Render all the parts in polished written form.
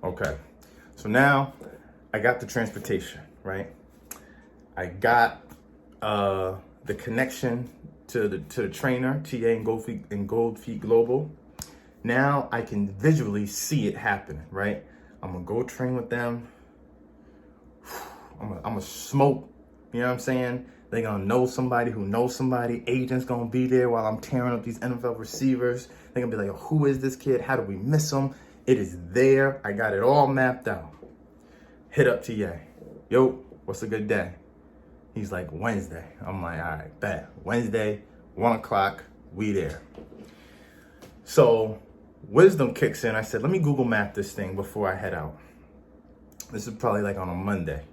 Okay. So now I got the transportation, right? I got the connection to the trainer, TA and Gold Feet Global. Now I can visually see it happening, right? I'm gonna go train with them. I'm gonna smoke, you know what I'm saying? They're gonna know somebody who knows somebody. Agent's gonna be there while I'm tearing up these NFL receivers. They're gonna be like, who is this kid? How do we miss him? It is there. I got it all mapped out. Hit up TA. Yo, what's a good day? He's like, Wednesday. I'm like, all right, bet. Wednesday, 1 o'clock, we there. So wisdom kicks in. I said, let me Google map this thing before I head out. This is probably like on a Monday.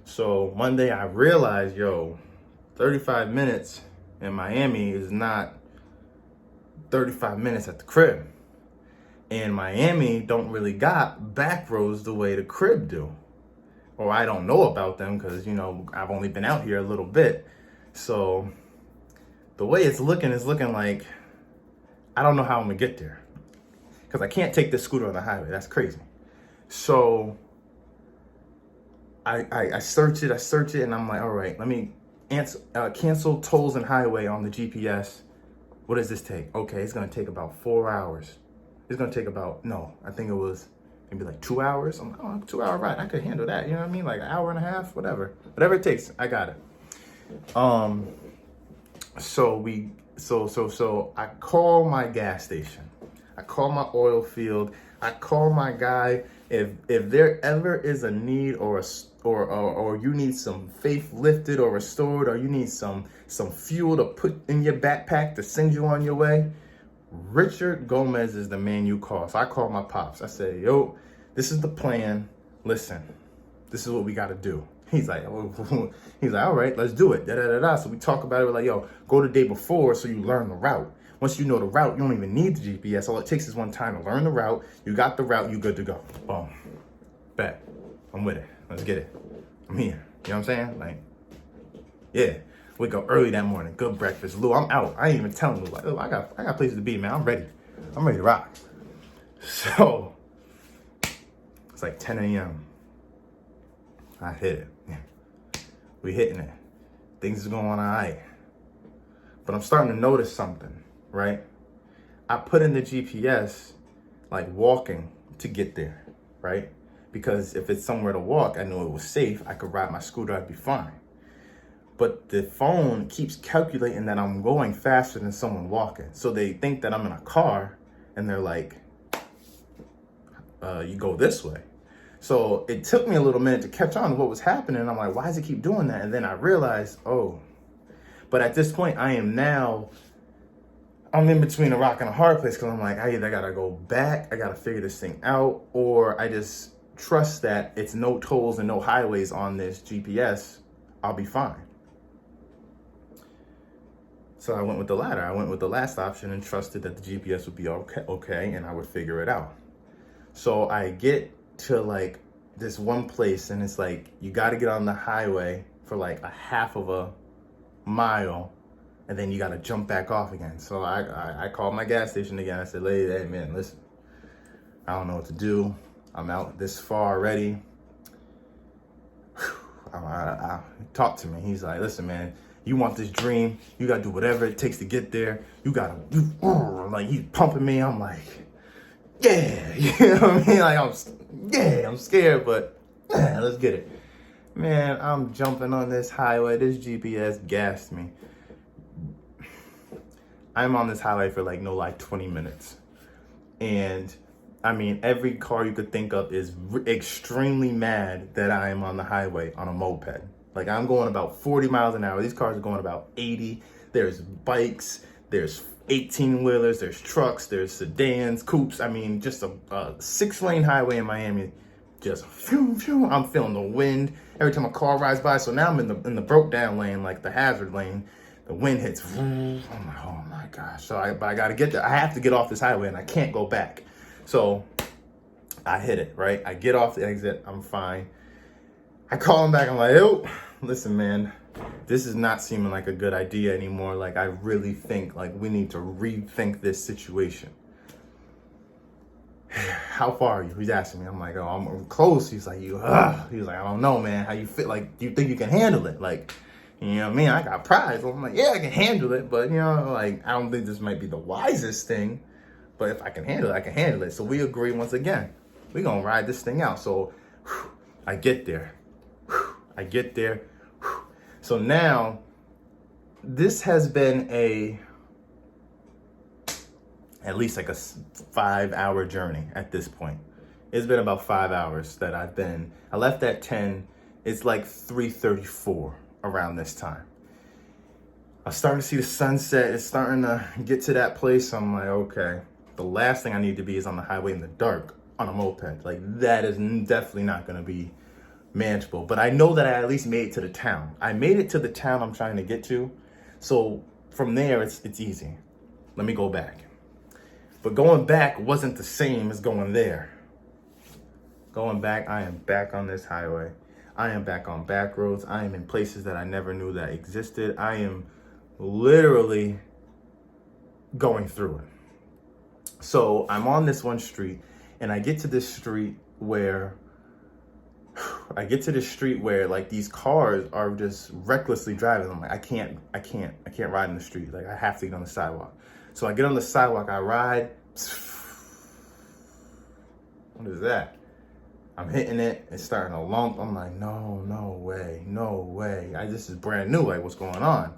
So Monday, I realized, 35 minutes in Miami is not 35 minutes at the crib. And Miami don't really got back roads the way the crib do. Or I don't know about them because, I've only been out here a little bit. So the way it's looking like, I don't know how I'm gonna get there. Because I can't take this scooter on the highway. That's crazy. So I search it, and I'm like, all right, let me cancel tolls and highway on the GPS. What does this take? Okay, it's gonna take about 4 hours. It's gonna take I think it was maybe like 2 hours. I'm like, oh, 2 hour ride, I could handle that. You know what I mean? Like an hour and a half, whatever it takes, I got it. So I call my gas station. I call my oil field. I call my guy. If there ever is a need or you need some faith lifted or restored, or you need some fuel to put in your backpack to send you on your way, Richard Gomez is the man you call. So I call my pops. I say, yo, this is the plan. Listen, this is what we got to do. He's like, all right, let's do it. So we talk about it. We're like, yo, go the day before so you learn the route. Once you know the route, you don't even need the GPS. All it takes is one time to learn the route. You got the route, you good to go. Boom. Bet. I'm with it. Let's get it. I'm here. You know what I'm saying? Like, yeah. Wake up early that morning. Good breakfast. Lou, I'm out. I ain't even telling Lou. Like, I got places to be, man. I'm ready. I'm ready to rock. So, it's like 10 a.m. I hit it. Yeah. We hitting it. Things is going all right. But I'm starting to notice something, right? I put in the GPS, like walking to get there, right? Because if it's somewhere to walk, I knew it was safe. I could ride my scooter, I'd be fine. But the phone keeps calculating that I'm going faster than someone walking. So they think that I'm in a car, and they're like, you go this way. So it took me a little minute to catch on to what was happening. I'm like, why does it keep doing that? And then I realized, but at this point, I'm in between a rock and a hard place, because I'm like, I either gotta go back, I gotta figure this thing out, or I just trust that it's no tolls and no highways on this GPS, I'll be fine. So I went with the latter. I went with the last option and trusted that the GPS would be okay, and I would figure it out. So I get to like this one place, and it's like, you gotta get on the highway for like a half of a mile, and then you gotta jump back off again. So I called my gas station again. I said, lady, hey man, listen, I don't know what to do. I'm out this far already. Talk to me. He's like, listen, man, you want this dream, you gotta do whatever it takes to get there. You gotta do, like, he's pumping me. I'm like, yeah, you know what I mean? Like, I'm scared, but yeah, let's get it. Man, I'm jumping on this highway. This GPS gassed me. I'm on this highway for like 20 minutes. And I mean, every car you could think of is extremely mad that I am on the highway on a moped. Like, I'm going about 40 miles an hour. These cars are going about 80. There's bikes, there's 18-wheelers, there's trucks, there's sedans, coupes. I mean, just a 6-lane highway in Miami. Just phew, phew. I'm feeling the wind every time a car rides by. So now I'm in the broke down lane, like the hazard lane. The wind hits. I'm like, oh my gosh. So I gotta get there. I have to get off this highway, and I can't go back. So I hit it, right? I get off the exit. I'm fine. I call him back. I'm like, yo, listen, man, this is not seeming like a good idea anymore. Like, I really think like we need to rethink this situation. how far are you? He's asking me. I'm like, oh, I'm close. He's like, He was like, I don't know, man. How you feel? Like, do you think you can handle it? Like, you know what I mean? I got pride. So I'm like, yeah, I can handle it. But, like, I don't think this might be the wisest thing. But if I can handle it, I can handle it. So we agree once again. We're going to ride this thing out. So I get there. I get there. So now, this has been at least like a 5-hour journey at this point. It's been about 5 hours that I left at 10. It's like 3:34 around this time. I'm starting to see the sunset. It's starting to get to that place. I'm like, okay, the last thing I need to be is on the highway in the dark on a moped. Like, that is definitely not going to be manageable. But I know that I at least made it to the town. I made it to the town I'm trying to get to. So from there, it's easy. Let me go back. But going back wasn't the same as going there. Going back, I am back on this highway. I am back on back roads. I am in places that I never knew that existed. I am literally going through it. So I'm on this one street, and I get to this street where like these cars are just recklessly driving. I'm like, I can't ride in the street. Like, I have to get on the sidewalk. So I get on the sidewalk, I ride. What is that? I'm hitting it, it's starting to lump. I'm like, no way. This is brand new, like, what's going on?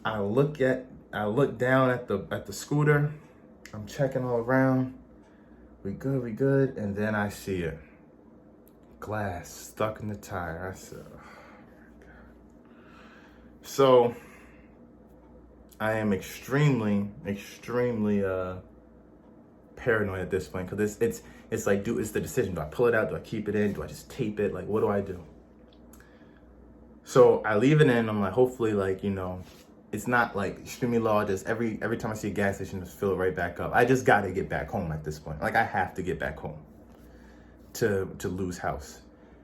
I look down at the scooter. I'm checking all around. We good. And then I see it. Glass stuck in the tire. I said, oh my God. So I am extremely paranoid at this point, because it's like, it's the decision. Do I pull it out? Do I keep it in? Do I just tape it? Like, what do I do? So I leave it in. I'm like, hopefully, like, it's not like extremely low. I just every time I see a gas station, just fill it right back up. I just got to get back home at this point. Like, I have to get back home to Lou's house.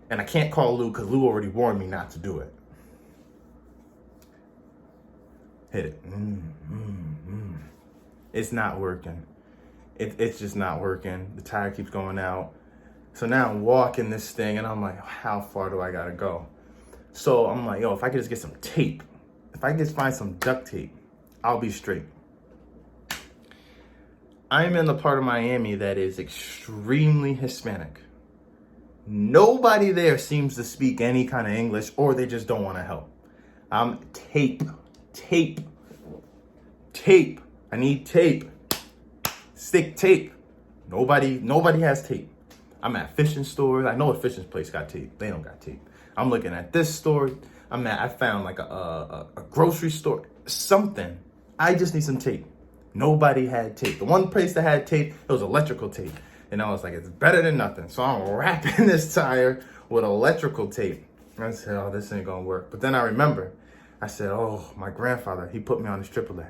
And I can't call Lou because Lou already warned me not to do it. Hit it. It's not working. It's just not working. The tire keeps going out. So now I'm walking this thing, and I'm like, how far do I gotta go? So I'm like, if I could just get some tape, if I could just find some duct tape, I'll be straight. I'm in the part of Miami that is extremely Hispanic. Nobody there seems to speak any kind of English, or they just don't want to help. I'm tape. I need tape. Stick tape. Nobody has tape. I'm at fishing stores. I know a fishing place got tape. They don't got tape. I'm looking at this store. I found like a grocery store. Something. I just need some tape. Nobody had tape. The one place that had tape, it was electrical tape. And I was like, it's better than nothing. So I'm wrapping this tire with electrical tape. I said, oh, this ain't gonna work. But then I remember, I said, oh, my grandfather, he put me on his AAA.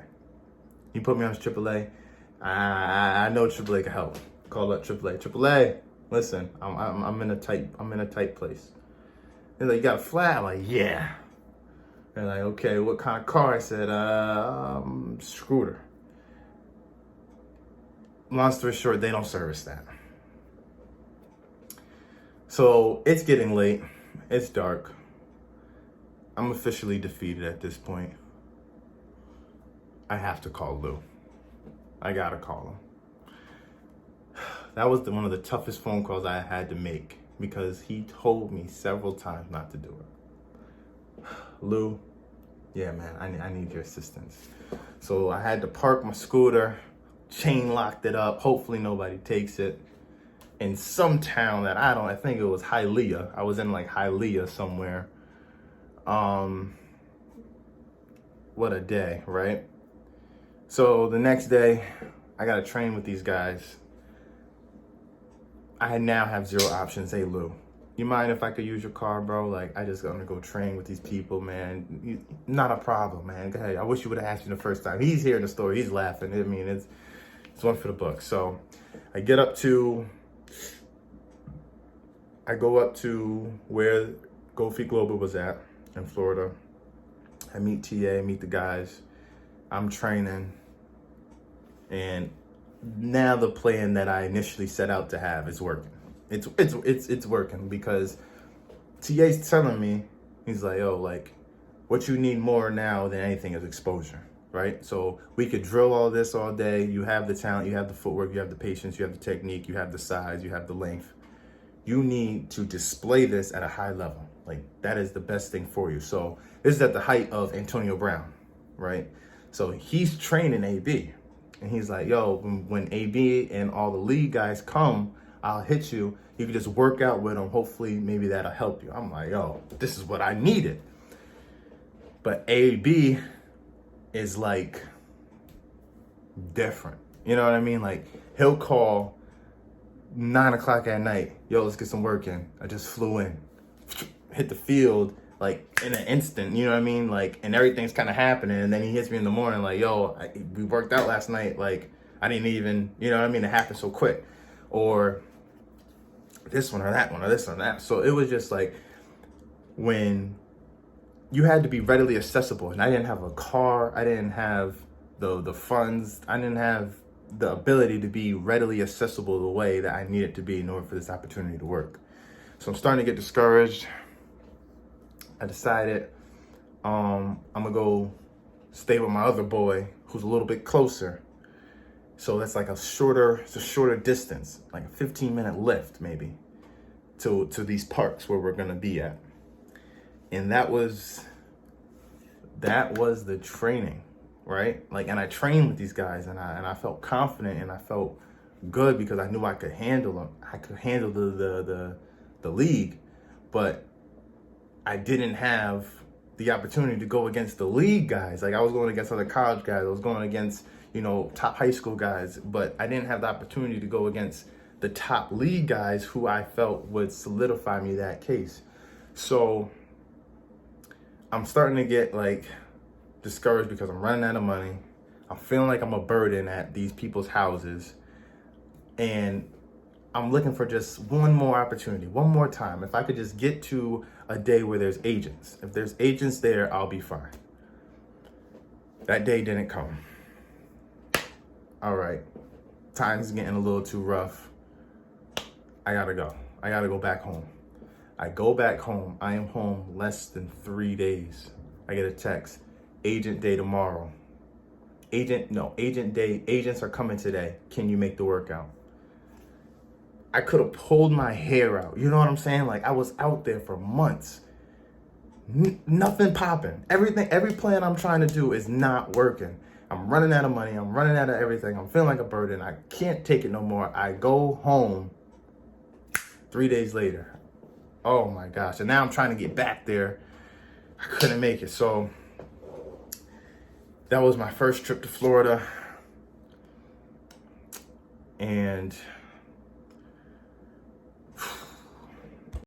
I know AAA can help. Call up AAA. AAA, listen, I'm in a tight place. They're like, you got a flat? I'm like, yeah. They're like, okay, what kind of car? I said, scooter. Long story short, they don't service that. So it's getting late. It's dark. I'm officially defeated at this point. I have to call Lou. I gotta call him. That was one of the toughest phone calls I had to make, because he told me several times not to do it. Lou, yeah, man, I need your assistance. So I had to park my scooter, chain locked it up. Hopefully nobody takes it. In some town that I think it was Hialeah. I was in like Hialeah somewhere. What a day, right? So the next day, I got to train with these guys. I now have zero options. Hey, Lou, you mind if I could use your car, bro? Like, I just gonna go train with these people, man. Not a problem, man. Hey, I wish you would have asked me the first time. He's hearing the story. He's laughing. I mean, it's one for the book. So I go up to where Go Feet Global was at in Florida. I meet TA, meet the guys. I'm training. And now the plan that I initially set out to have is working. It's working because TA's telling me, he's like, oh, like, what you need more now than anything is exposure, right? So we could drill all this all day. You have the talent, you have the footwork, you have the patience, you have the technique, you have the size, you have the length. You need to display this at a high level. Like, that is the best thing for you. So this is at the height of Antonio Brown, right? So he's training AB. And he's like, yo, when AB and all the league guys come, I'll hit you. You can just work out with them. Hopefully, maybe that'll help you. I'm like, yo, this is what I needed. But AB is like different. You know what I mean? Like, he'll call 9 o'clock at night. Yo, let's get some work in. I just flew in. Hit the field like in an instant, you know what I mean? Like, and everything's kind of happening. And then he hits me in the morning like, yo, we worked out last night. Like, I didn't even, you know what I mean? It happened so quick. Or this one or that one or this or that. So it was just like when you had to be readily accessible. And I didn't have a car. I didn't have the funds. I didn't have the ability to be readily accessible the way that I needed to be in order for this opportunity to work. So I'm starting to get discouraged. I decided I'm gonna go stay with my other boy who's a little bit closer. So that's like it's a shorter distance, like a 15-minute lift maybe to these parks where we're gonna be at. And that was the training, right? Like, and I trained with these guys and I felt confident and I felt good because I knew I could handle them. I could handle the league, but I didn't have the opportunity to go against the league guys. Like, I was going against other college guys. I was going against, top high school guys, but I didn't have the opportunity to go against the top league guys who I felt would solidify me that case. So I'm starting to get like discouraged because I'm running out of money. I'm feeling like I'm a burden at these people's houses. And I'm looking for just one more opportunity, one more time. If I could just get to a day where there's agents. If there's agents there, I'll be fine. That day didn't come. All right, time's getting a little too rough. I gotta go. I gotta go back home. I go back home. I am home less than 3 days. I get a text, agent day tomorrow. Agent day, agents are coming today. Can you make the workout? I could have pulled my hair out. You know what I'm saying? Like, I was out there for months. Nothing popping. Every plan I'm trying to do is not working. I'm running out of money. I'm running out of everything. I'm feeling like a burden. I can't take it no more. I go home 3 days later. Oh my gosh. And now I'm trying to get back there. I couldn't make it. So that was my first trip to Florida. And